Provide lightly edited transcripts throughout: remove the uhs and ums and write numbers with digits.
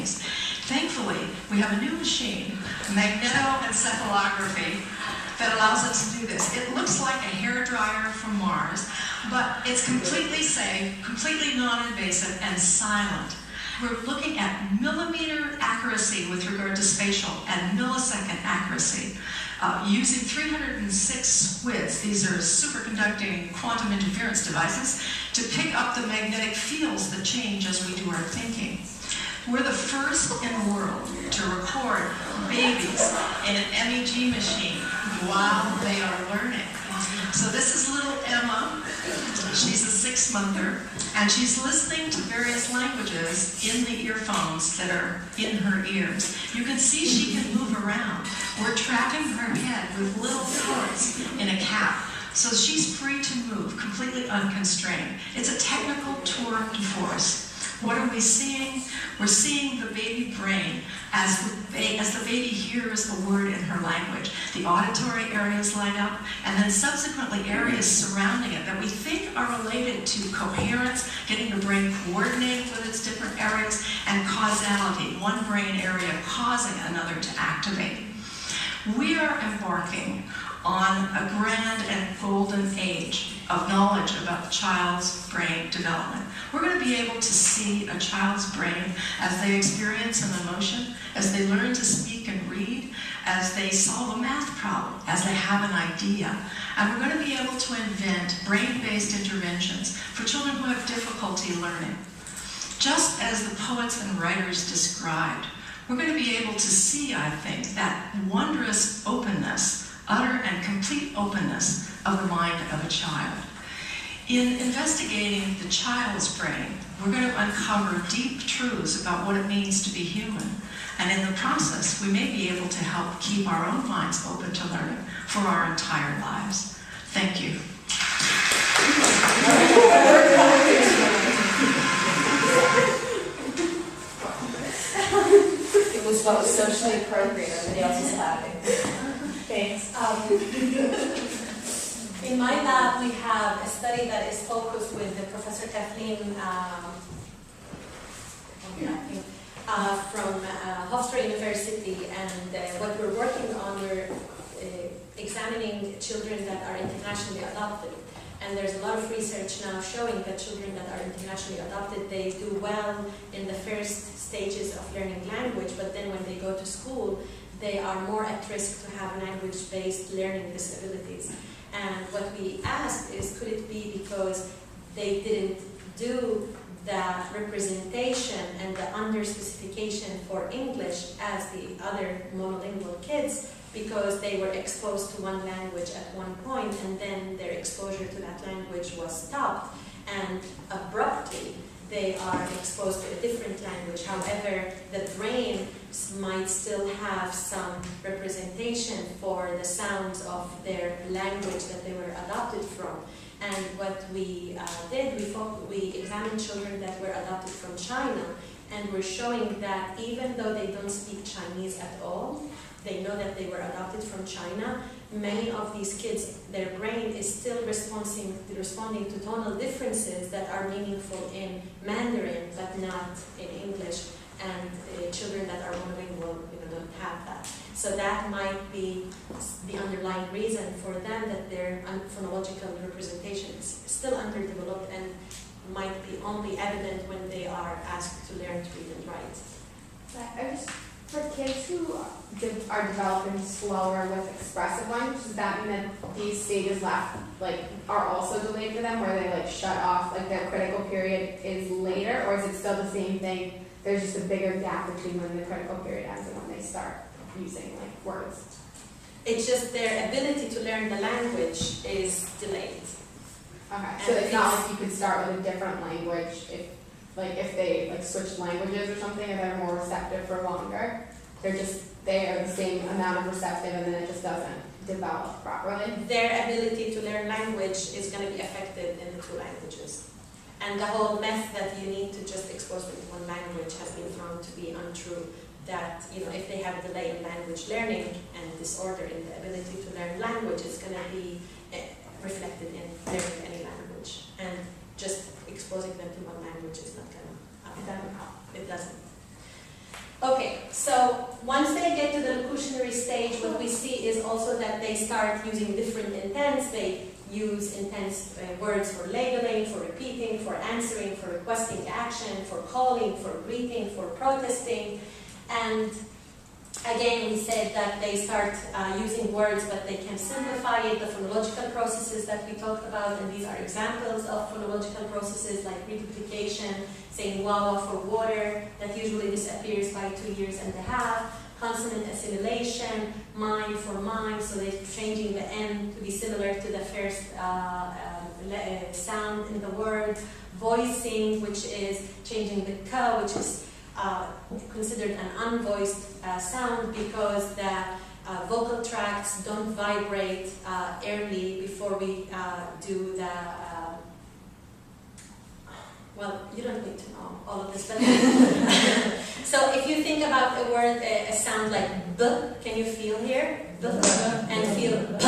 things. Thankfully, we have a new machine, magnetoencephalography, that allows us to do this. It looks like a hairdryer from Mars, but it's completely safe, completely non-invasive, and silent. We're looking at millimeter accuracy with regard to spatial and millisecond accuracy. Using 306 squids, these are superconducting quantum interference devices, to pick up the magnetic fields that change as we do our thinking. We're the first in the world to record babies in an MEG machine while they are learning. So this is little Emma. She's a 6-monther, and she's listening to various languages in the earphones that are in her ears. You can see she can move around. We're trapping her head with little cords in a cap, so she's free to move, completely unconstrained. It's a technical tour de force. What are we seeing? We're seeing the baby brain as the baby hears a word in her language. The auditory areas light up, and then subsequently areas surrounding it that we think are related to coherence, getting the brain coordinated with its different areas, and causality, one brain area causing another to activate. We are embarking on a grand and golden age of knowledge about the child's brain development. We're going to be able to see a child's brain as they experience an emotion, as they learn to speak and read, as they solve a math problem, as they have an idea. And we're going to be able to invent brain-based interventions for children who have difficulty learning. Just as the poets and writers described, we're going to be able to see, I think, that wondrous openness, utter and complete openness of the mind of a child. In investigating the child's brain, we're going to uncover deep truths about what it means to be human. And in the process, we may be able to help keep our own minds open to learning for our entire lives. Thank you. It was what was socially appropriate. Everybody else is laughing. Thanks. In my lab, we have a study that is focused with Professor Kathleen from Hofstra University, and what we're working on, we're examining children that are internationally adopted. And there's a lot of research now showing that children that are internationally adopted, they do well in the first stages of learning language, but then when they go to school, they are more at risk to have language-based learning disabilities. And what we asked is, could it be because they didn't do that representation and the under-specification for English as the other monolingual kids, because they were exposed to one language at one point and then their exposure to that language was stopped, and abruptly they are exposed to a different language. However, the brain might still have some representation for the sounds of their language that they were adopted from. And what we did, we examined children that were adopted from China, and we're showing that even though they don't speak Chinese at all, they know that they were adopted from China, many of these kids, their brain is still responding to tonal differences that are meaningful in Mandarin, but not in English. And children that are monolingual, don't have that. So that might be the underlying reason for them that their phonological representation is still underdeveloped and might be only evident when they are asked to learn to read and write. For kids who are developing slower with expressive language, does that mean that these stages are also delayed for them, where they shut off, their critical period is later, or is it still the same thing? There's just a bigger gap between when the critical period ends and when they start using words. It's just their ability to learn the language is delayed. Okay, so it's not like you could start with a different language if they switch languages or something, and they're more receptive for longer. They are the same amount of receptive, and then it just doesn't develop properly. Their ability to learn language is going to be affected in the two languages. And the whole myth that you need to just expose them to one language has been found to be untrue. That if they have a delay in language learning and disorder in the ability to learn language, it's going to be reflected in learning any language. And just exposing them to one language is not going to help. It doesn't. Okay, so once they get to the locutionary stage, what we see is also that they start using different intents. They use intense words for labeling, for repeating, for answering, for requesting action, for calling, for greeting, for protesting. And again, we said that they start using words, but they can simplify it. The phonological processes that we talked about, and these are examples of phonological processes like reduplication, saying wawa for water, that usually disappears by 2.5 years. Consonant assimilation, mine for mine, so they're changing the N to be similar to the first sound in the word. Voicing, which is changing the K, which is considered an unvoiced sound because the vocal tracts don't vibrate early before we do the well, you don't need to know all of this, but so if you think about a word, a sound like B, can you feel here? B, and feel B.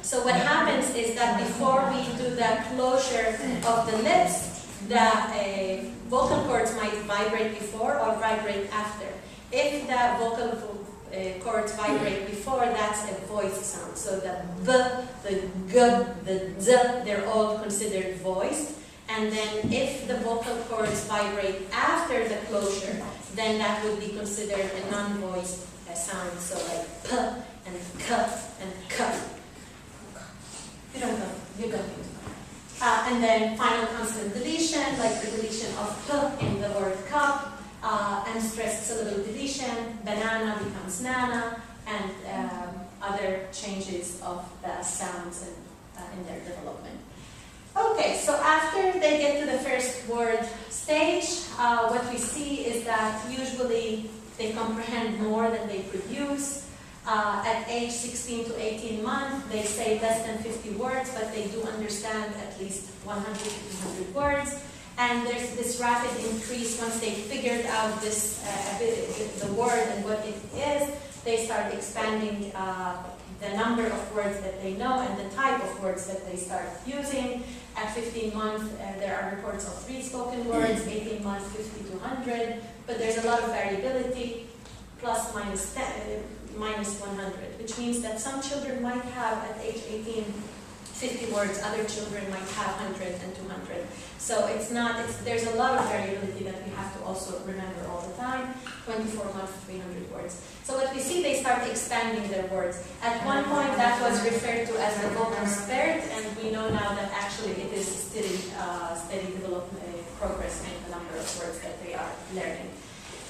So what happens is that before we do the closure of the lips, the vocal cords might vibrate before or vibrate after. If the vocal cords vibrate before, that's a voiced sound. So the B, the G, the Z, they're all considered voiced. And then if the vocal cords vibrate after the closure, then that would be considered a non-voiced sound. So like P and K and K. You don't know. You don't need to know. And then final consonant deletion, like the deletion of P in the word cup, and stressed syllable deletion, banana becomes nana, and other changes of the sounds in their development. Okay, so after they get to the first word stage, what we see is that usually they comprehend more than they produce. At age 16 to 18 months, they say less than 50 words, but they do understand at least 100 to 200 words. And there's this rapid increase once they figured out this the word and what it is. They start expanding the number of words that they know and the type of words that they start using. At 15 months, there are reports of 3 spoken words, 18 months, 50 to 100, but there's a lot of variability, plus minus 10, minus 100, which means that some children might have at age 18 50 words, other children might have 100 and 200. So there's a lot of variability that we have to also remember all the time. 24 months, 300 words. So what we see, they start expanding their words. At one point, that was referred to as the vocal spirit, and we know now that actually it is steady development, progress in the number of words that they are learning.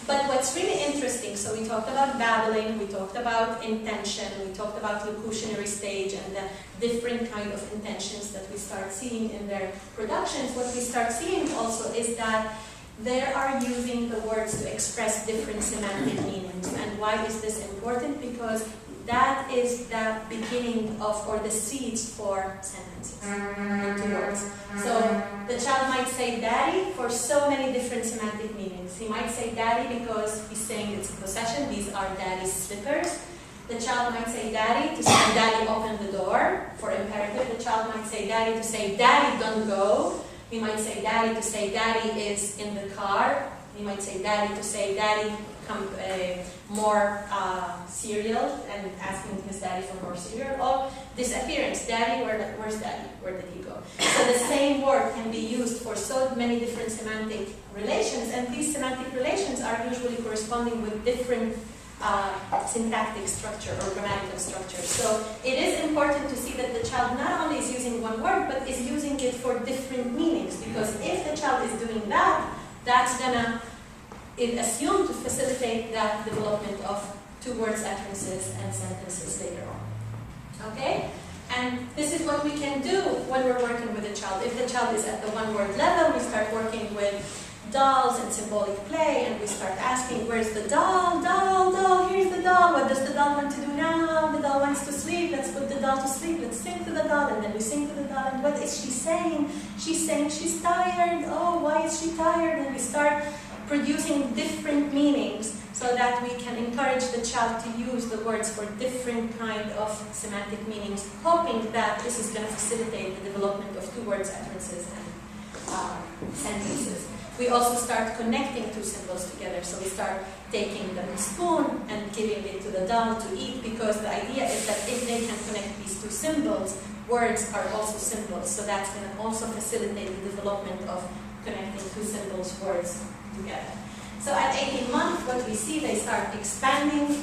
But what's really interesting, so we talked about babbling, we talked about intention, we talked about locutionary stage and the different kind of intentions that we start seeing in their productions. What we start seeing also is that they are using the words to express different semantic meanings. And why is this important? Because that is the beginning of, or the seeds for sentences, into words. So the child might say daddy for so many different semantic meanings. He might say daddy because he's saying it's a possession, these are daddy's slippers. The child might say daddy to say daddy open the door, for imperative. The child might say daddy to say daddy don't go. He might say daddy to say daddy is in the car. He might say daddy to say daddy more cereal and asking his daddy for more cereal. Or disappearance, daddy, where's daddy? Where did he go? So the same word can be used for so many different semantic relations, and these semantic relations are usually corresponding with different syntactic structure or grammatical structure. So it is important to see that the child not only is using one word, but is using it for different meanings, because if the child is doing that, that's gonna assumed to facilitate the development of two-word utterances and sentences later on. Okay? And this is what we can do when we're working with a child. If the child is at the one-word level, we start working with dolls and symbolic play, and we start asking, where's the doll? Doll, here's the doll. What does the doll want to do now? The doll wants to sleep. Let's put the doll to sleep. Let's sing to the doll. And then we sing to the doll. And what is she saying? She's saying she's tired. Oh, why is she tired? And we start producing different meanings so that we can encourage the child to use the words for different kind of semantic meanings, hoping that this is going to facilitate the development of two-word utterances and sentences. we also start connecting two symbols together. So we start taking the spoon and giving it to the doll to eat, because the idea is that if they can connect these two symbols, words are also symbols. So that's going to also facilitate the development of connecting two symbols, words together. So at 18 months, what we see, they start expanding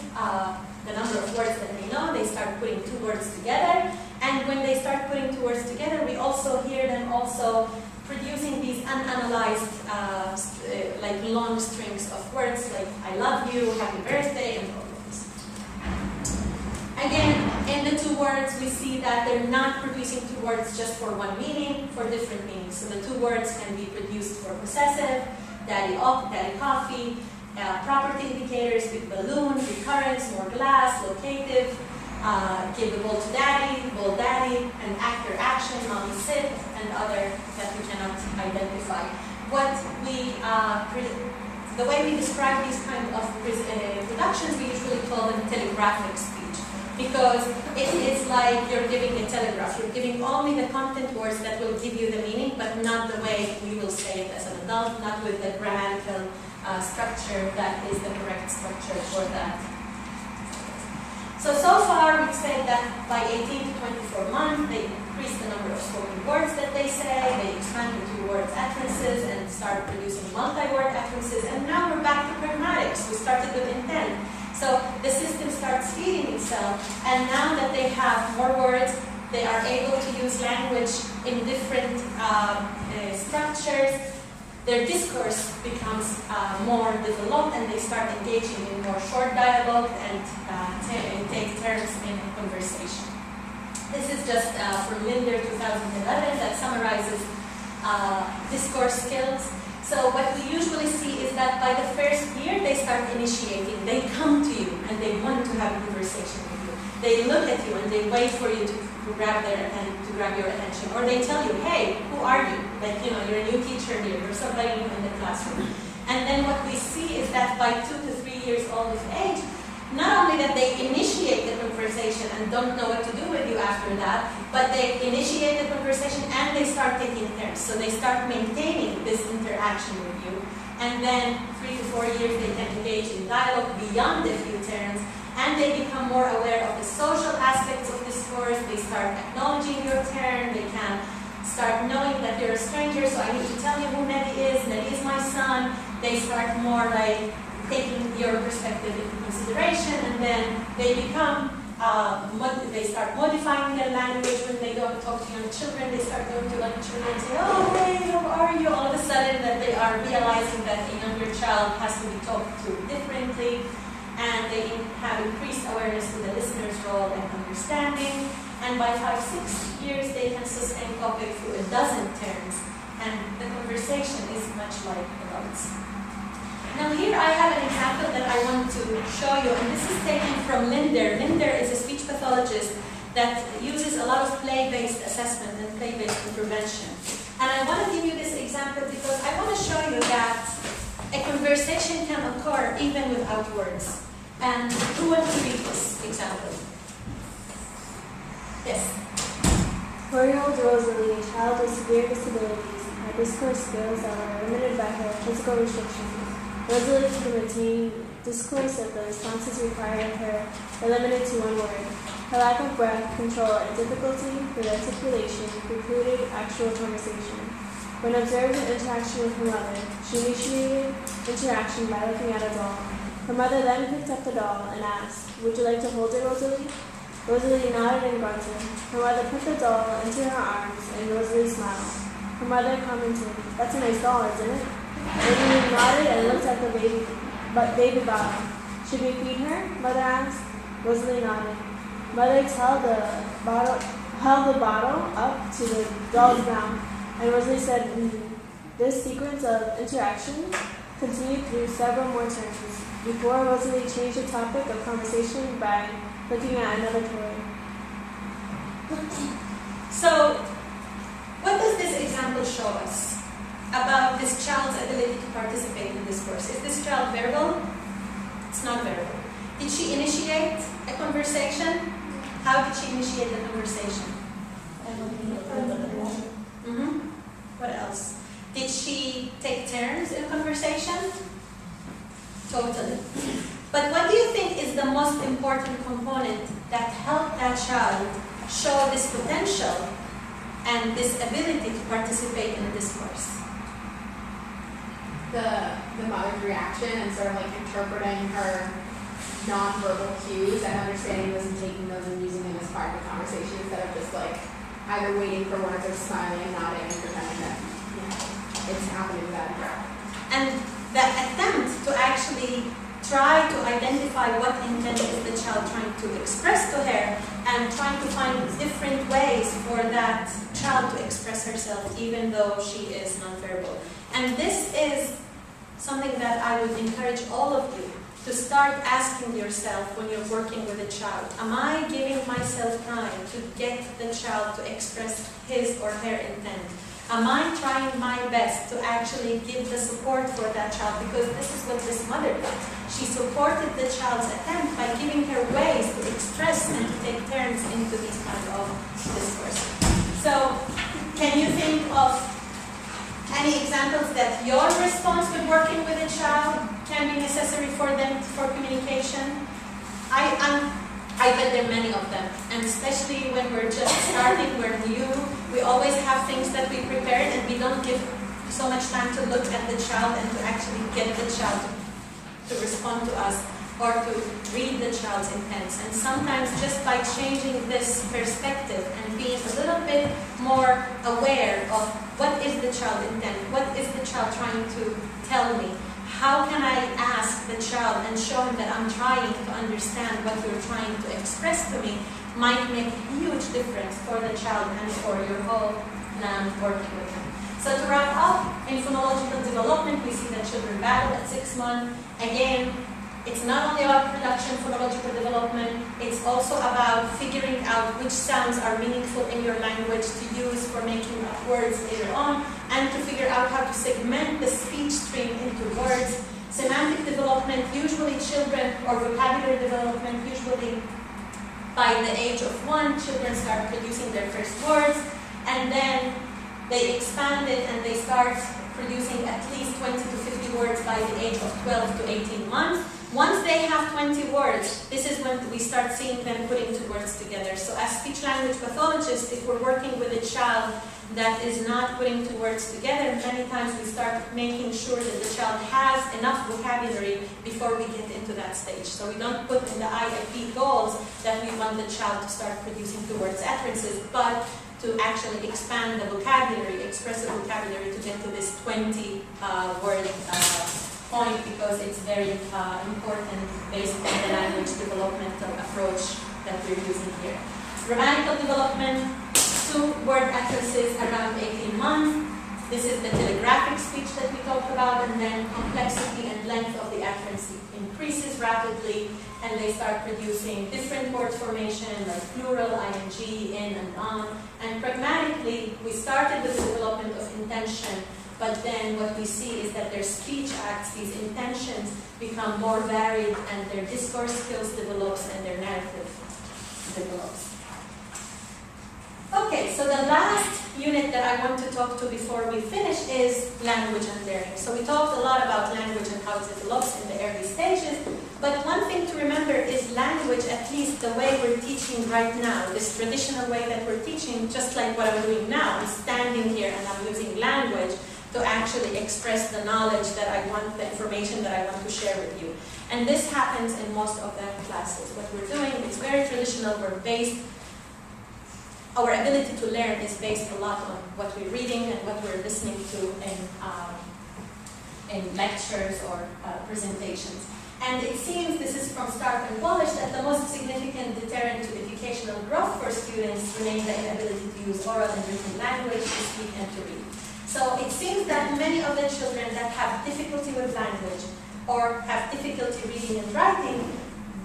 the number of words that they know. They start putting two words together. And when they start putting two words together, we also hear them also producing these unanalyzed, like long strings of words, like I love you, happy birthday, and all of this. Again, in the two words, we see that they're not producing two words just for one meaning, for different meanings. So the two words can be produced for possessive, daddy coffee, property indicators with balloon, recurrence, more glass, locative, give the ball to daddy, ball daddy, and actor action, mommy sit, and other that we cannot identify. What we, the way we describe these kind of productions, we usually call them telegraphic speech, because it is like you're giving a telegraph. You're giving only the content words that will give you the meaning, but not the way we will say it as an adult, not with the grammatical structure that is the correct structure for that. So far we've said that by 18 to 24 months, they increase the number of spoken words that they say, they expand into word utterances and start producing multi-word utterances, and now we're back to pragmatics. We started with intent. So the system starts feeding itself, and now that they have more words, they are able to use language in different structures. Their discourse becomes more developed, and they start engaging in more short dialogue and take turns in conversation. This is just from Linder 2011 that summarizes discourse skills. So what we usually see is that by the first year, they start initiating. They come to you and they want to have a conversation with you. They look at you and they wait for you to grab your attention. Or they tell you, hey, who are you? Like, you know, you're a new teacher here, you're somebody new in the classroom. And then what we see is that by 2 to 3 years old of age, not only that they initiate the conversation and don't know what to do with you after that, but they initiate the conversation and they start taking turns. So they start maintaining this interaction with you. And then 3 to 4 years, they can engage in dialogue beyond a few turns, and they become more aware of the social aspects of discourse. They start acknowledging your turn. They can start knowing that you're a stranger, so I need to tell you who Nedi is. Nedi is my son. They start more like taking your perspective into consideration, and then they become, they start modifying their language when they go to talk to young children. They start going to young children and say, oh, hey, how are you? All of a sudden that they are realizing that a younger child has to be talked to differently, and they have increased awareness to the listener's role and understanding. And by 5-6 years, they can sustain topic through a dozen turns, and the conversation is much like adults. Now here I have an example that I want to show you, and this is taken from Linder. Linder is a speech pathologist that uses a lot of play-based assessment and play-based intervention. And I want to give you this example because I want to show you that a conversation can occur even without words. And who wants to read this example? Yes? 4-year-old Rosalie, a child with severe disabilities, had discourse skills that were limited by her physical restrictions. Rosalie could maintain discourse if the responses required of her are limited to one word. Her lack of breath control and difficulty with articulation precluded actual conversation. When observed in interaction with her mother, she initiated interaction by looking at a doll. Her mother then picked up the doll and asked, "Would you like to hold it, Rosalie?" Rosalie nodded and grunted. Her mother put the doll into her arms, and Rosalie smiled. Her mother commented, "That's a nice doll, isn't it?" Rosalie nodded and looked at the baby bottle. "Should we feed her?" Mother asked. Rosalie nodded. Mother held the bottle up to the doll's mouth, and Rosalie said, This sequence of interaction continued through several more turns, before Rosalie changed the topic of conversation by looking at another toy. So, what does this example show us about this child's ability to participate in discourse? Is this child verbal? It's not verbal. Did she initiate a conversation? How did she initiate the conversation? What else? Did she take turns in conversation? Totally. But what do you think is the most important component that helped that child show this potential and this ability to participate in a discourse? The mother's reaction and sort of like interpreting her nonverbal cues and understanding those and taking those and using them as part of the conversation instead of just like either waiting for words or smiling and nodding and pretending that, you know, it's happening without her. And the attempt to actually try to identify what intent is the child trying to express to her and trying to find different ways for that child to express herself even though she is nonverbal. And this is something that I would encourage all of you to start asking yourself when you're working with a child. Am I giving myself time to get the child to express his or her intent? Am I trying my best to actually give the support for that child? Because this is what this mother did. She supported the child's attempt by giving her ways to express and to take turns into these kind of discourse. So, can you think of any examples that your response when working with a child can be necessary for them for communication? I bet there are many of them, and especially when we're just starting, we're new, we always have things that we prepared and we don't give so much time to look at the child and to actually get the child to respond to us or to read the child's intents. And sometimes just by changing this perspective and being a little bit more aware of what is the child intent, what is the child trying to tell me, how can I ask the child and show him that I'm trying to understand what you're trying to express to me, might make a huge difference for the child and for your whole plan working with him. So to wrap up, in phonological development, we see that children battle at 6 months. Again, it's not only about production, phonological development, it's also about figuring out which sounds are meaningful in your language to use for making up words later on, and to figure out how to segment the speech stream into words. Semantic development, usually children, or vocabulary development, usually by the age of 1, children start producing their first words, and then they expand it and they start producing at least 20 to 50 words by the age of 12 to 18 months. Once they have 20 words, this is when we start seeing them putting 2 words together. So as speech-language pathologists, if we're working with a child that is not putting 2 words together, many times we start making sure that the child has enough vocabulary before we get into that stage. So we don't put in the IFP goals that we want the child to start producing 2 words utterances, but to actually expand the vocabulary, expressive vocabulary, to get to this 20-word point, because it's very important based on the language developmental approach that we're using here. Grammatical development, 2-word utterances around 18 months. This is the telegraphic speech that we talked about, and then complexity and length of the utterance increases rapidly, and they start producing different word formation like plural, ing, in, and on. And pragmatically, we started with the development of intention, but then what we see is that their speech acts, these intentions, become more varied, and their discourse skills develops, and their narrative develops. Okay, so the last unit that I want to talk to before we finish is language and learning. So we talked a lot about language and how it develops in the early stages, but one thing to remember is language, at least the way we're teaching right now, this traditional way that we're teaching, just like what I'm doing now, I'm standing here and I'm using language to actually express the knowledge that I want, the information that I want to share with you. And this happens in most of the classes. What we're doing is very traditional, our ability to learn is based a lot on what we're reading and what we're listening to in lectures or presentations. And it seems, this is from Stark and Polish, that the most significant deterrent to educational growth for students remains the inability to use oral and written language to speak and to read. So it seems that many of the children that have difficulty with language or have difficulty reading and writing,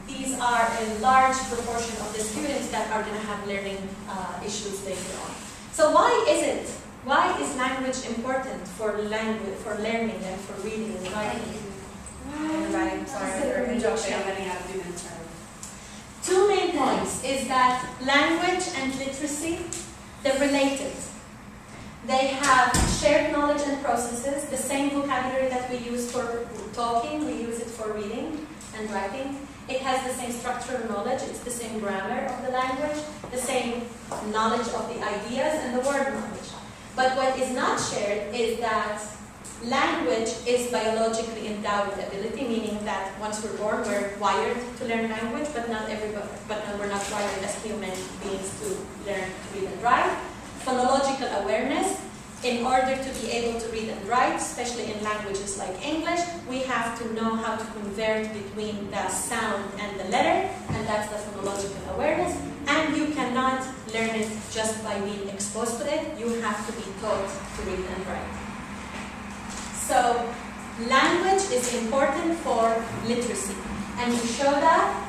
these are a large proportion of the students that are going to have learning issues later on. So why is language important for learning and for reading and writing? Sorry, Joshua, I'm running out of 2 minutes. 2 main points is that language and literacy, they're related. They have shared knowledge and processes, the same vocabulary that we use for talking, we use it for reading and writing. It has the same structural knowledge, it's the same grammar of the language, the same knowledge of the ideas and the word knowledge. But what is not shared is that language is biologically endowed with ability, meaning that once we're born, we're wired to learn language, but not everybody, we're not wired as human beings to learn to read and write. Phonological awareness, in order to be able to read and write, especially in languages like English, we have to know how to convert between the sound and the letter, and that's the phonological awareness. And you cannot learn it just by being exposed to it. You have to be taught to read and write. So, language is important for literacy. And we show that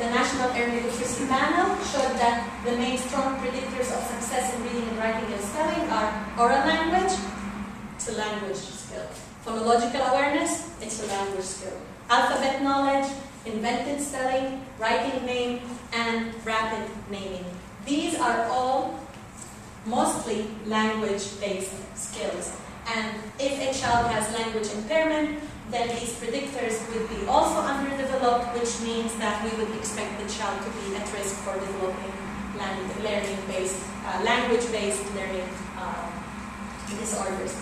the National Early Literacy Panel showed that the main strong predictors of success in reading and writing and spelling are oral language, it's a language skill. Phonological awareness, it's a language skill. Alphabet knowledge, invented spelling, writing name, and rapid naming. These are all mostly language-based skills. And if a child has language impairment, then these predictors would be also underdeveloped, which means that we would expect the child to be at risk for developing language-based learning disorders.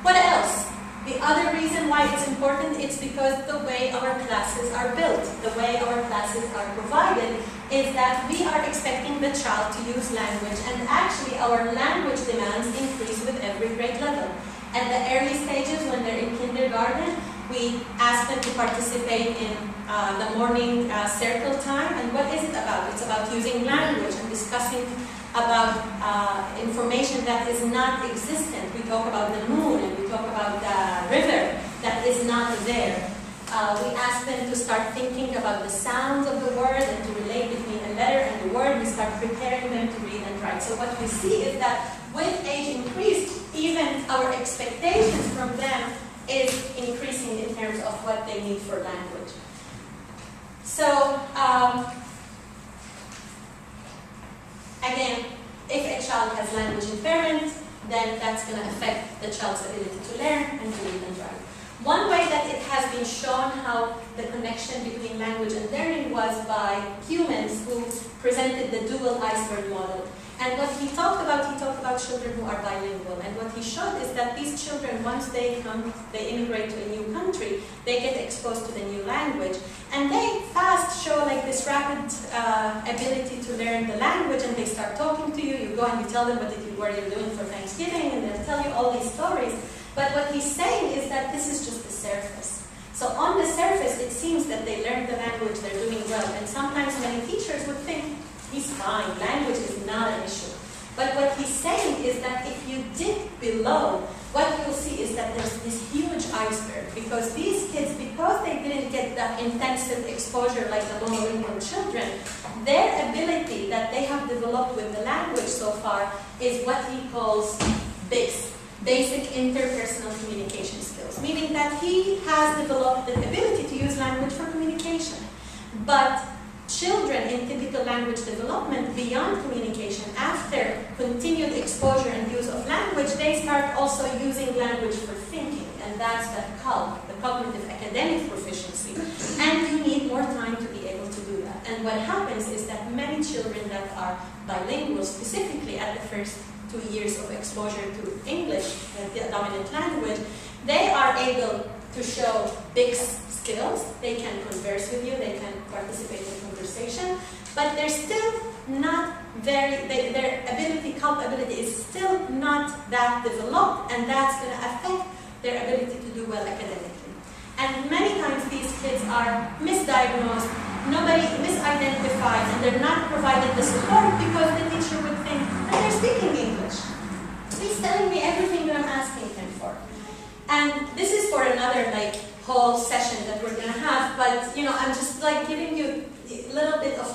What else? The other reason why it's important is because the way our classes are built, the way our classes are provided, is that we are expecting the child to use language, and actually our language demands increase with every grade level. At the early stages, when they're in kindergarten, we ask them to participate in the morning circle time. And what is it about? It's about using language and discussing about information that is not existent. We talk about the moon and we talk about the river that is not there. We ask them to start thinking about the sounds of the word and to relate between a letter and the word. We start preparing them to read and write. So what we see is that with age increased, even our expectations from them is increasing in terms of what they need for language. So, again, if a child has language impairment, then that's going to affect the child's ability to learn and to read and write. One way that it has been shown how the connection between language and learning was by humans who presented the dual iceberg model. And what he talked about children who are bilingual. And what he showed is that these children, once they immigrate to a new country, they get exposed to the new language. And they fast show like this rapid ability to learn the language, and they start talking to you. You go and you tell them what you're doing for Thanksgiving, and they'll tell you all these stories. But what he's saying is that this is just the surface. So on the surface, it seems that they learned the language, they're doing well. And sometimes many teachers would think, he's fine, language is not an issue. But what he's saying is that if you dig below, what you'll see is that there's this huge iceberg. Because these kids, because they didn't get that intensive exposure like the monolingual children, their ability that they have developed with the language so far is what he calls BIS. Basic interpersonal communication skills, meaning that he has developed the ability to use language for communication. But children in typical language development beyond communication, after continued exposure and use of language, they start also using language for thinking, and that's the CALP, the cognitive academic proficiency. And you need more time to be able to do that. And what happens is that many children that are bilingual, specifically at the first 2 years of exposure to English, the dominant language, they are able to show big skills. They can converse with you, they can participate in conversation, but they're still not their ability, culpability is still not that developed, and that's going to affect their ability to do well academically. And many times these kids are misdiagnosed, nobody misidentified, and they're not provided the support because the teacher would think that they're speaking English. He's telling me everything that I'm asking him for. And this is for another whole session that we're going to have, but I'm just giving you a little bit of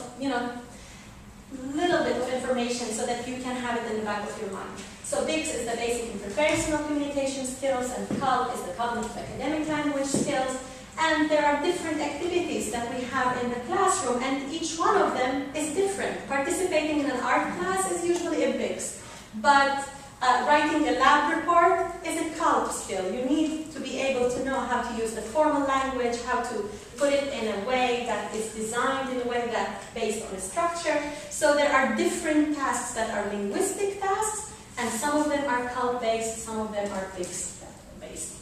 information so that you can have it in the back of your mind. So BICS is the basic interpersonal communication skills, and CALP is the cognitive academic language skills. And there are different activities that we have in the classroom, and each one of them is different. Participating in an art class is usually a BICS, but Writing a lab report is a cult skill. You need to be able to know how to use the formal language, how to put it in a way that is designed in a way that's based on a structure. So there are different tasks that are linguistic tasks, and some of them are cult-based, some of them are fixed-based.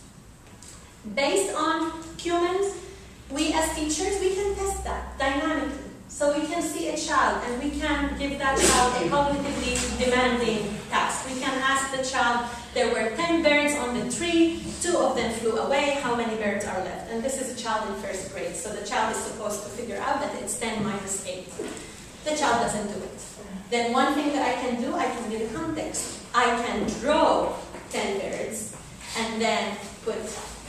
Based on humans, we as teachers, we can test that dynamically. So we can see a child and we can give that child a cognitively demanding task. We can ask the child, there were 10 birds on the tree, 2 of them flew away, how many birds are left? And this is a child in 1st grade, so the child is supposed to figure out that it's 10 minus 8. The child doesn't do it. Then one thing that I can do, I can give a context. I can draw 10 birds and then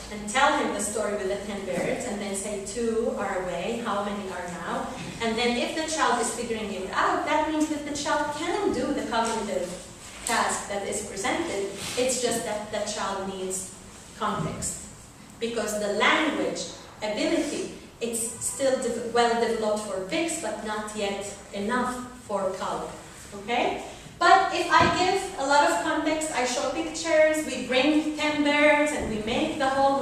and tell him the story with the 10 birds, and then say 2 are away, how many are now? And then if the child is figuring it out, that means that the child can do the cognitive task that is presented. It's just that the child needs context. Because the language ability, it's still well developed for pigs, but not yet enough for cow. Okay? But if I give a lot of context, I show pictures, we bring 10 birds, and we make the whole,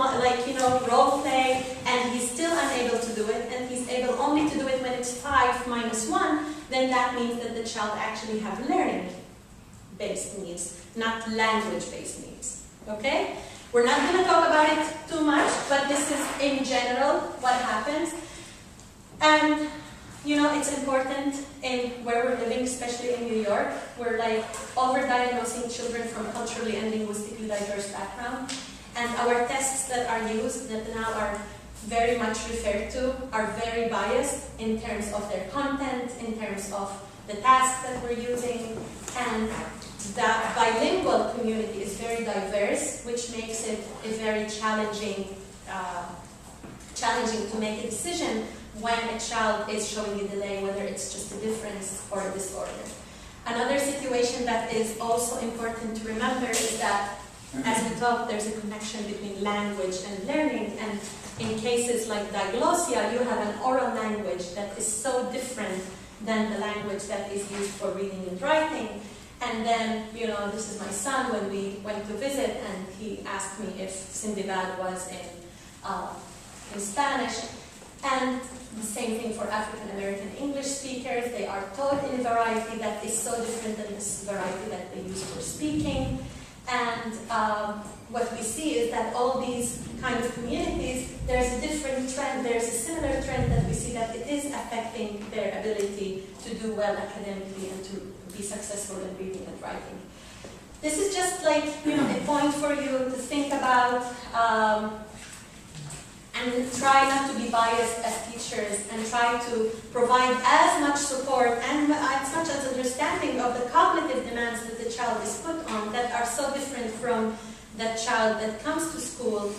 role play, and he's still unable to do it, and he's able only to do it when it's 5 minus 1, then that means that the child actually have learning-based needs, not language-based needs. Okay? We're not going to talk about it too much, but this is in general what happens. And it's important in where we're living, especially in New York. We're over-diagnosing children from culturally and linguistically diverse backgrounds. And our tests that are used, that now are very much referred to, are very biased in terms of their content, in terms of the tasks that we're using. And the bilingual community is very diverse, which makes it a very challenging to make a decision when a child is showing a delay, whether it's just a difference or a disorder. Another situation that is also important to remember is that, as we talked, there's a connection between language and learning, and in cases like diglossia, you have an oral language that is so different than the language that is used for reading and writing. And then, this is my son when we went to visit, and he asked me if Sindibad was in Spanish. And the same thing for African American English speakers. They are taught in a variety that is so different than this variety that they use for speaking. And what we see is that all these kind of communities, there's a different trend, there's a similar trend that we see that it is affecting their ability to do well academically and to be successful in reading and writing. This is just a point for you to think about, and try not to be biased as teachers, and try to provide as much support and as much as understanding of the cognitive demands that the child is put on that are so different from that child that comes to school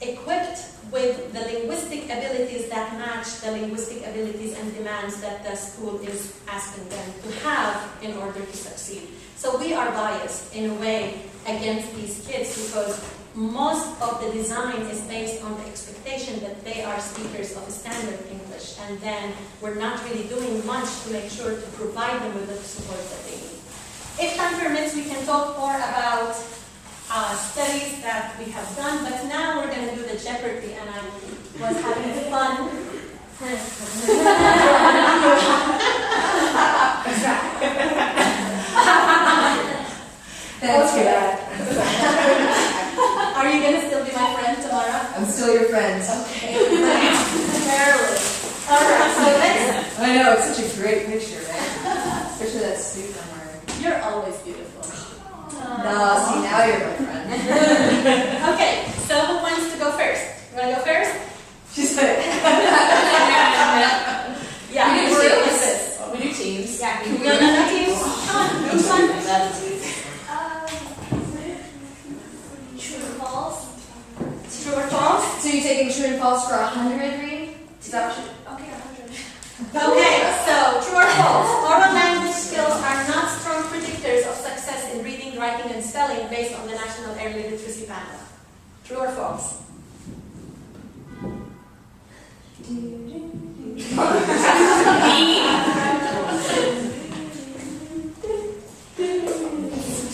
equipped with the linguistic abilities that match the linguistic abilities and demands that the school is asking them to have in order to succeed. So we are biased in a way against these kids because most of the design is based on the expectation that they are speakers of standard English, and then we're not really doing much to make sure to provide them with the support that they need. If time permits, we can talk more about studies that we have done, but now we're going to do the Jeopardy, and I was having fun. Thanks for that. Are you going to still be my friend tomorrow? I'm still your friend. Okay. Barely. All right, so let's... I know, it's such a great picture, right? Especially that suit I'm wearing. You're always beautiful. No, see, now you're my friend. Okay, so who wants to go first? You want to go first? She's like... Yeah, we do we're teams. with this. We do teams. Yeah, no teams. Come on, which one? That's easy. True or false? True or false? So you're taking true and false for 100, Reed? Is that what you... Okay, 100. Okay, so true or false? Oral language skills are not strong predictors of success in reading, writing, and spelling based on the National Early Literacy Panel. True or false?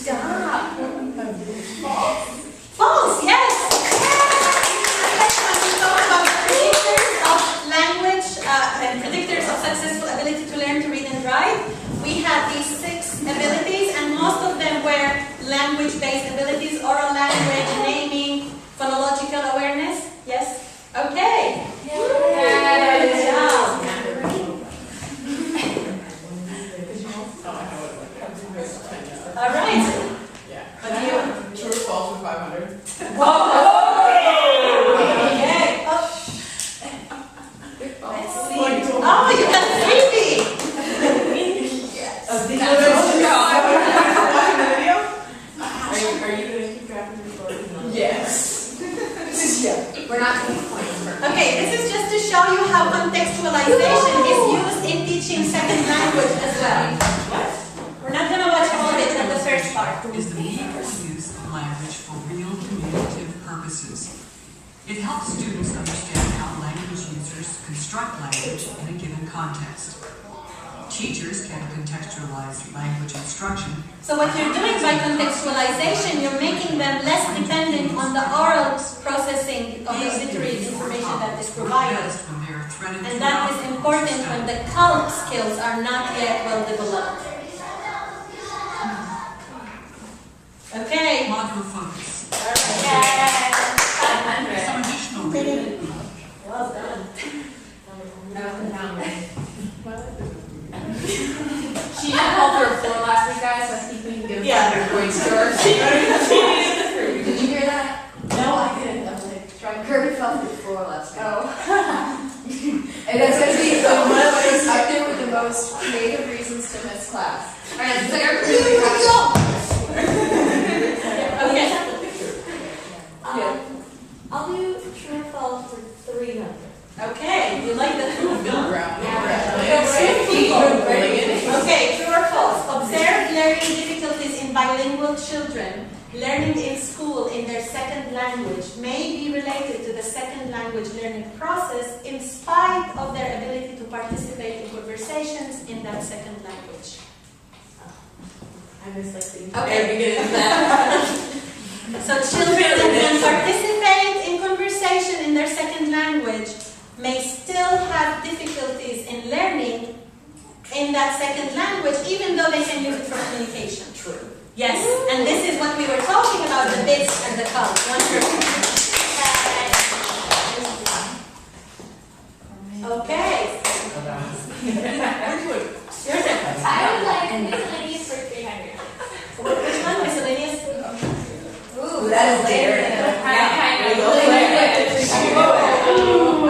Stop. Okay, this is just to show you how contextualization is used in teaching second language as well. We're not going to watch all of it in the first part. Is the meaningful use of language for real communicative purposes. It helps students understand how language users construct language in a given context. Teachers can contextualize language instruction. So what you're doing by contextualization, you're making them less dependent on the oral processing of the literary information that is provided. Best when they are threaded And that throughout is the important course of when study. the cult skills are not yet well developed. Okay. Modular focus. Yeah. Some additional reading. Well done. She had called her floor last week, guys, so I think we can give her a voice to her. Did you hear that? No, I didn't. I was like, Trying Kirby fell through the floor last night. oh. And that's going to be one of those up there with the most creative reasons to miss class. Alright, it's like I'm really Okay. I'll do true or false for 3 numbers. Okay. You like the Yeah. Okay, true or false? Observed learning difficulties in bilingual children learning in school in their second language may be related to the second language learning process in spite of their ability to participate in conversations in that second language. I was like thinking So children that can participate in conversation in their second language may still have difficulties in learning in that second language, even though they can use it for communication. True. Yes, and this is what we were talking about, the bits and the cults. Okay. Your turn. I would like miscellaneous for 300. Which one? Miscellaneous? Ooh, that is daring.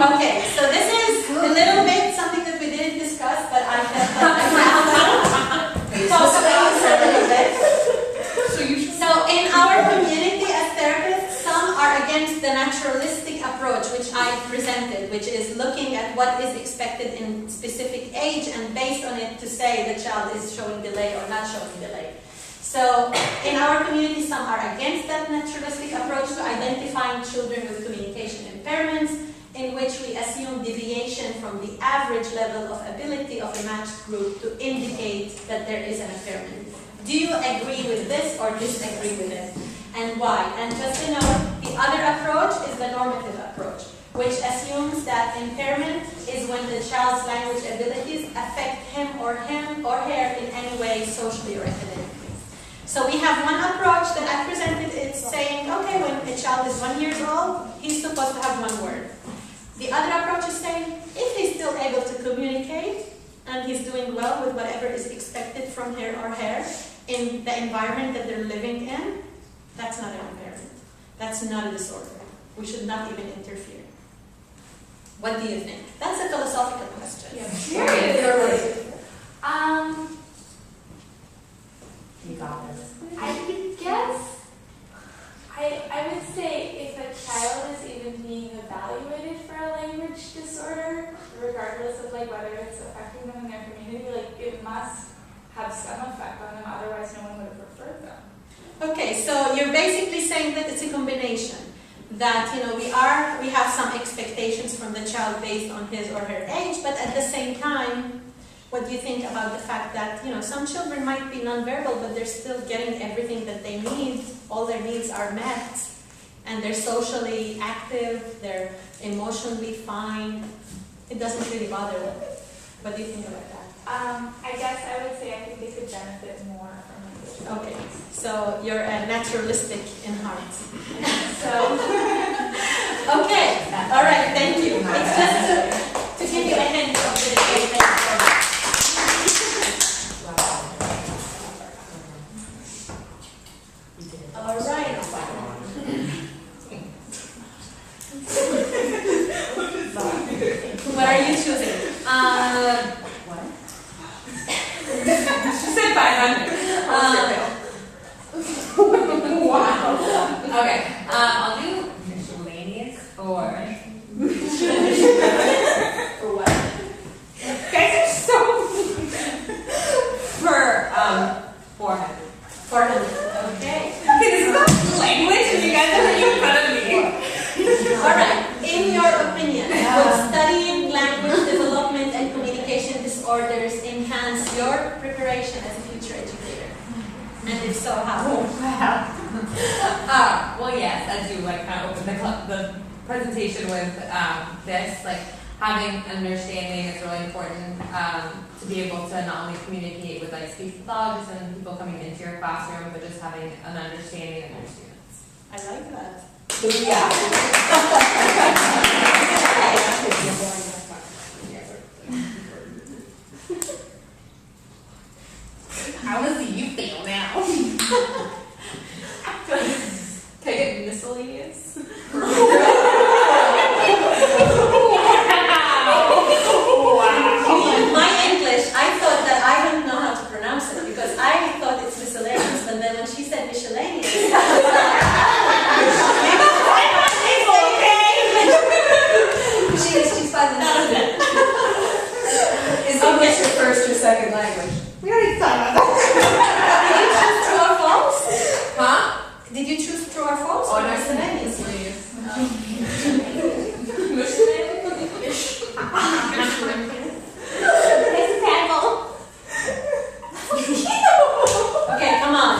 Okay, so this is a little bit something that we didn't discuss, but I felt like I have to talk about it a little bit. So in our community as therapists, some are against the naturalistic approach, which I presented, which is looking at what is expected in specific age and based on it to say the child is showing delay or not showing delay. So in our community, some are against that naturalistic approach to identifying children with communication impairments, in which we assume deviation from the average level of ability of a matched group to indicate that there is an impairment. Do you agree with this or disagree with it? And why? And just to know, the other approach is the normative approach, which assumes that impairment is when the child's language abilities affect him or her in any way socially or academically. So we have one approach that I presented. It's saying, okay, when a child is 1 year old, he's supposed to have 1 word. The other approach is saying, if he's still able to communicate and he's doing well with whatever is expected from her or her in the environment that they're living in, that's not an impairment. That's not a disorder. We should not even interfere. What do you think? That's a philosophical question. You got this. I guess I would say if a child is even being evaluated for a language disorder, regardless of like whether it's affecting them in their community, like it must have some effect on them, otherwise no one would have referred them. Okay, so you're basically saying that it's a combination. That, you know, we have some expectations from the child based on his or her age, but at the same time, what do you think about the fact that, you know, some children might be nonverbal, but they're still getting everything that they need, all their needs are met, and they're socially active, they're emotionally fine, it doesn't really bother them. What do you think about that? I guess I would say I think they could benefit more from language. Okay, so you're a naturalistic in heart. So, Okay, all right, thank you. It's just to give you a hint of the debate. All right. What are you choosing? What? She said 500. Wow. Okay. I'll do miscellaneous or disorders enhance your preparation as a future educator? And if so, how? Well, yes, as you like kind of opened the presentation with this, like having understanding is really important to be able to not only communicate with like speech pathologists and people coming into your classroom, but just having an understanding of your students. I like that. Yeah. How does you feel now? Can I get miscellaneous? My English, I thought that I don't know how to pronounce it because I thought it's miscellaneous, but then when she said miscellaneous, she's fine with that. Is English your first or second language? We already thought about that. Did you choose true or false? Huh? Did you choose true or false? Oh, or no, miscellaneous? Okay, come on.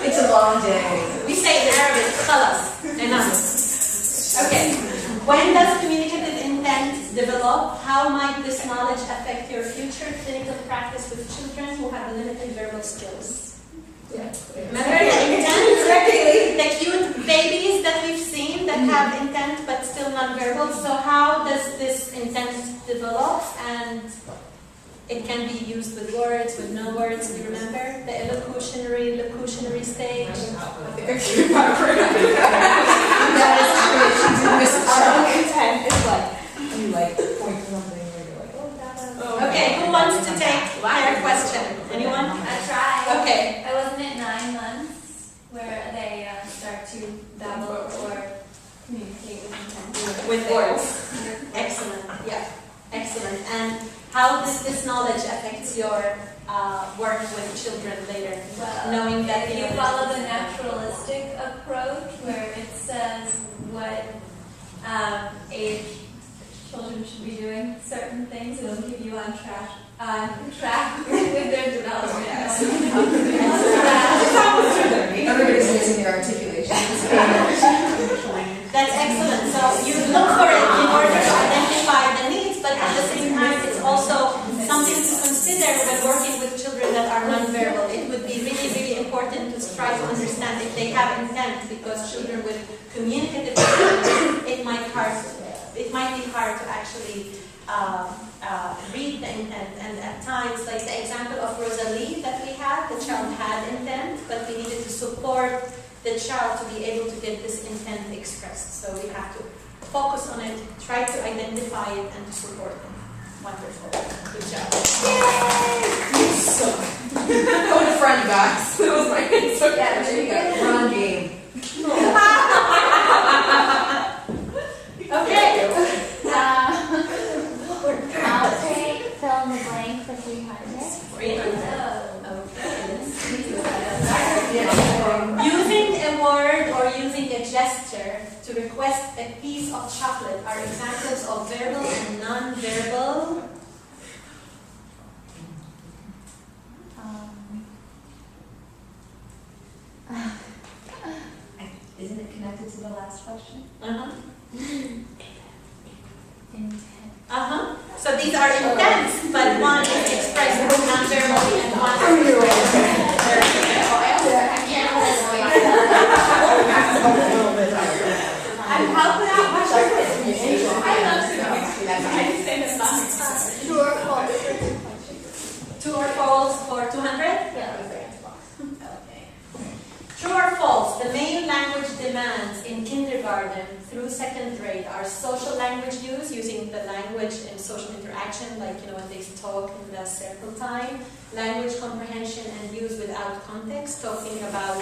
It's a long day. We say in Arabic, khalas, enough. Okay. When does communicative intent develop? How might this knowledge affect your future clinical practice with children who have limited verbal skills? Remember the intent? The cute babies that we've seen that have intent but still non-verbal. So how does this intent develop? And it can be used with words, with no words. Do you remember the elocutionary stage? Intent is like you like point to something where you're like, oh, that. Okay, who wants to take their question? Anyone? I tried. Okay. I wasn't at 9 months where they start to babble or communicate with intent. With words. Excellent. Yeah. Excellent. And how does this knowledge affect your work with children later? Well, Knowing that if you follow the naturalistic approach where it says what age children should be doing certain things, it'll keep you on track with their development. Everybody's using their articulation. That's excellent. So you look for it in order to identify the needs, but at the same time, it's also something to consider when working with children that are nonverbal. It would be really, really important to try to understand if they have intent, because children with communicative disorders, it might be hard to actually read the intent. And at times, like the example of Rosalie that we had, the child had intent, but we needed to support the child to be able to get this intent expressed. So we have to focus on it, try to identify it, and to support them. Wonderful. Good job. Yay! You suck. Go to front, you guys. That was my answer. Yeah, there you go. We're on game. Okay. I'll take fill in the blank for 300. 300. Using a word or using a gesture to request a piece of chocolate are examples of verbal and non-verbal. Isn't it connected to the last question? So these are intents, but one is expressed non-verbally and one I'm helping out my children. I love to know. I just say this last. True or false? True or false for 200? Yeah. Okay. True or false, the main language demands in kindergarten through second grade are social language use, using the language in social interaction, like when they talk in the circle time, language comprehension and use without context, talking about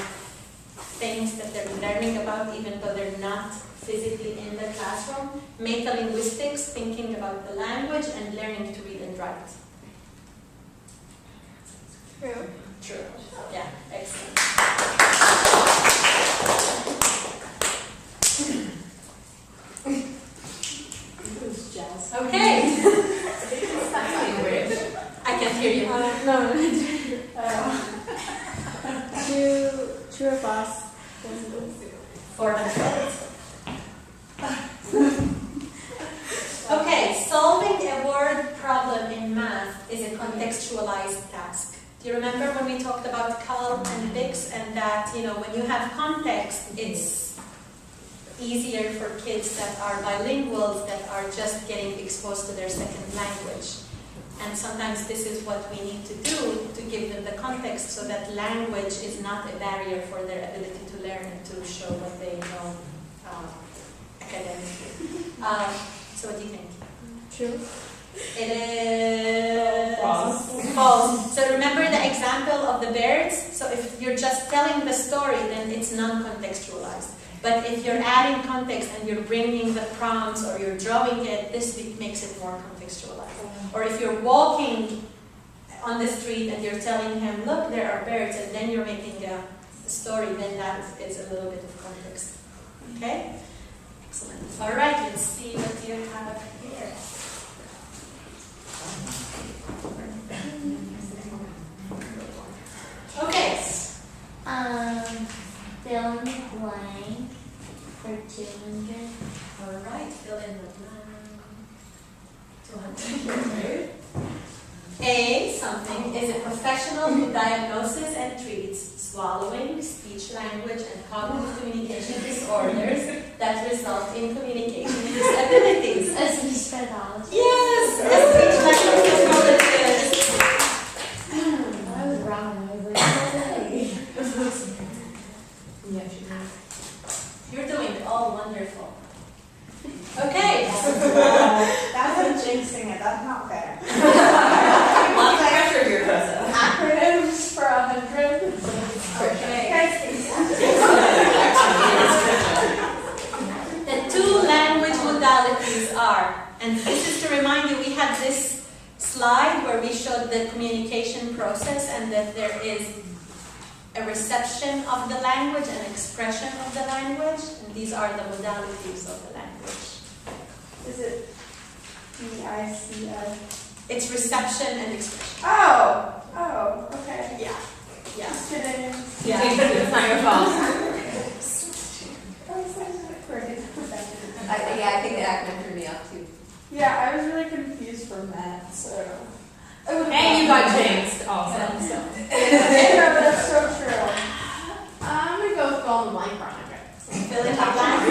things that they're learning about even though they're not physically in the classroom, metalinguistics, thinking about the language and learning to read and write. True. True. Yeah, excellent. Okay. hear you. No. True or false? 400. Okay, solving a word problem in math is a contextualized task. Do you remember when we talked about Cal and Bix and that, when you have context, it's easier for kids that are bilinguals that are just getting exposed to their second language. And sometimes this is what we need to do to give them the context so that language is not a barrier for their ability to learn and to show what they know academically. So what do you think? True. It is false. So remember the example of the birds? So if you're just telling the story, then it's non-contextualized. But if you're adding context and you're bringing the prompts or you're drawing it, this makes it more contextualized. Or if you're walking on the street and you're telling him, look, there are birds, and then you're making a story, then that is a little bit of context. Okay? Excellent. All right, let's see what you have here. Okay. Fill in the blank for 200. All right, fill in the blank. 200. A, something, is a professional who diagnoses and treats swallowing, speech language, and cognitive communication disorders that result in communication disabilities. A speech pathologist. Yes, a speech language pathologist. I was wrong. I was like, Yeah, she knows. You're doing all wonderful. Okay. That's a jinxing it, that's not fair. Lots of pressure here, Tessa. Acronyms for 100. Okay. The two language modalities are, and this is to remind you, we had this slide where we showed the communication process and that there is a reception of the language and expression of the language, and these are the modalities of the language. Is it DICA? It's reception and expression. Oh, okay. Yeah. Yeah. Just kidding. It's not your fault. I think the acronym threw me off too. Yeah, I was really confused for math, so. And you got jinxed also. Yeah, that's so true. I'm gonna go with fill in the blank for 100. Fill in the blank for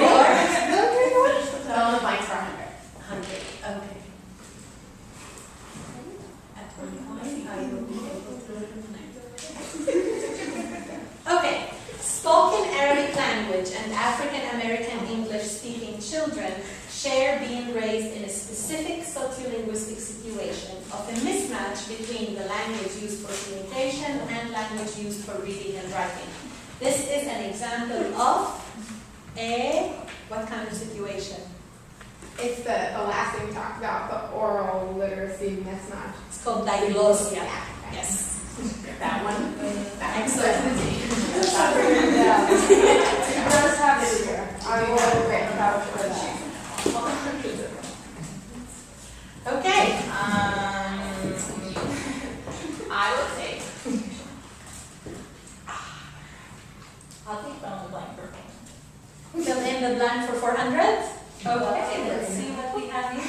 Fill in the blank for 100. 100. Okay. At one point, I will be able to. Okay. Spoken Arabic language and African American English speaking children share being raised in a specific sociolinguistic situation of a mismatch between the language used for communication and language used for reading and writing. This is an example of what kind of situation? It's the last thing we talked about, the oral literacy mismatch. It's called diglossia. Yeah. Yes. That one. Excellent. Yeah. It does have it here. I will great. Vouch for that. Okay. I would say. I'll take fill in the blank for 400. Fill in the blank for 400. Okay, let's see what we have here.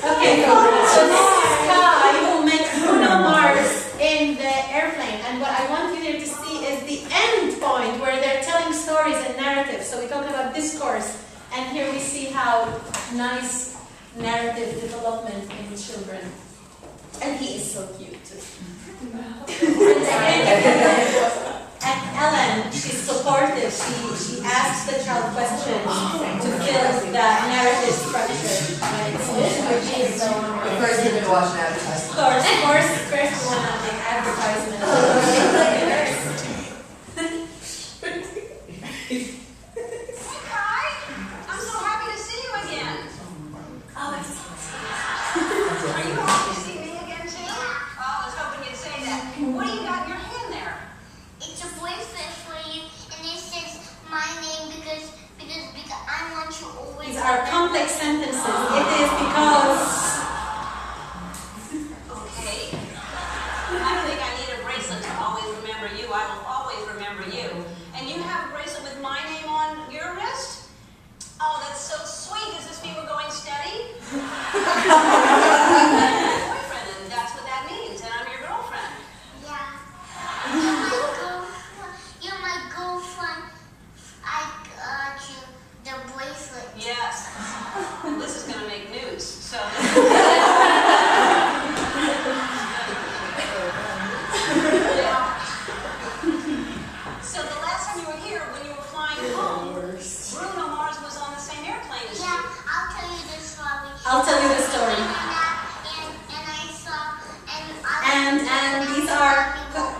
Okay, so this is Kai who met Bruno Mars in the airplane, and what I want you here to see is the end point where they're telling stories and narratives. So we talk about discourse, and here we see how nice narrative development in children. And he is so cute too. And Ellen, she's supportive. She asks the child questions to fill the narrative structure. Which is so But first, you're going to watch an advertisement. Of course, first one on the advertisement. Hi, I'm so happy to see you again. Are you happy to see me again too? Oh, I was hoping you'd say that. What do you got in your hand there? It's a bracelet for you, and it says my name because I want you always. He's these are complex sentences, it is because... Okay. I think I need a bracelet to always remember you. I will always remember you. And you have a bracelet with my name on your wrist? Oh, that's so sweet. Does this mean we're going steady? Boyfriend, and that's what that means. And I'm your girlfriend. Yeah. You're my girlfriend. I got you the bracelet. Yes. This is going to make news. So. So the last time you were here, when you were flying home, Bruno Mars was on the same airplane as you. Yeah, I'll tell you the story. I'll tell you the story. And I saw, And these are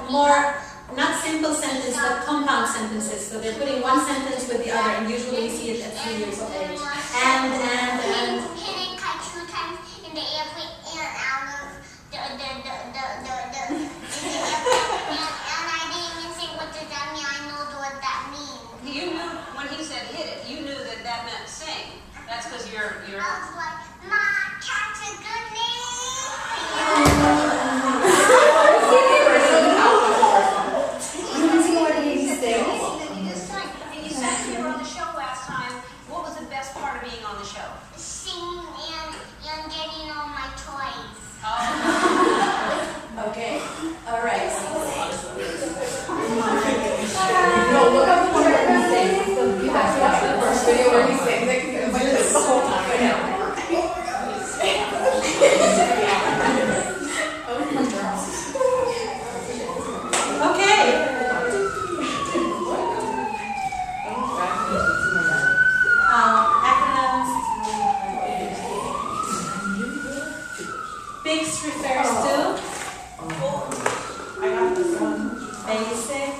more, not simple sentences, but compound sentences. So they're putting one sentence with the other, and usually you see it at 3 years of age. And hitting kite 2 times in the airplane and out of the airplane. And I didn't even say what does that mean. I know what that means. You knew, when he said hit it, you knew that that meant sing. That's because you're... I was like, Ma, catch a good name. And you said you were on the show last time. What was the best part of being on the show? Singing and getting all my toys. Oh. okay, all right. No, look up the one where he sings. You have to watch the first video where he sings. They can do this the whole time. I know. Okay. Acronyms. BICS refers to basic,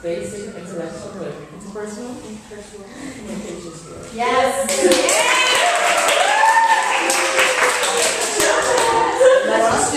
Basic intellectual, interpersonal, communication skills. yes.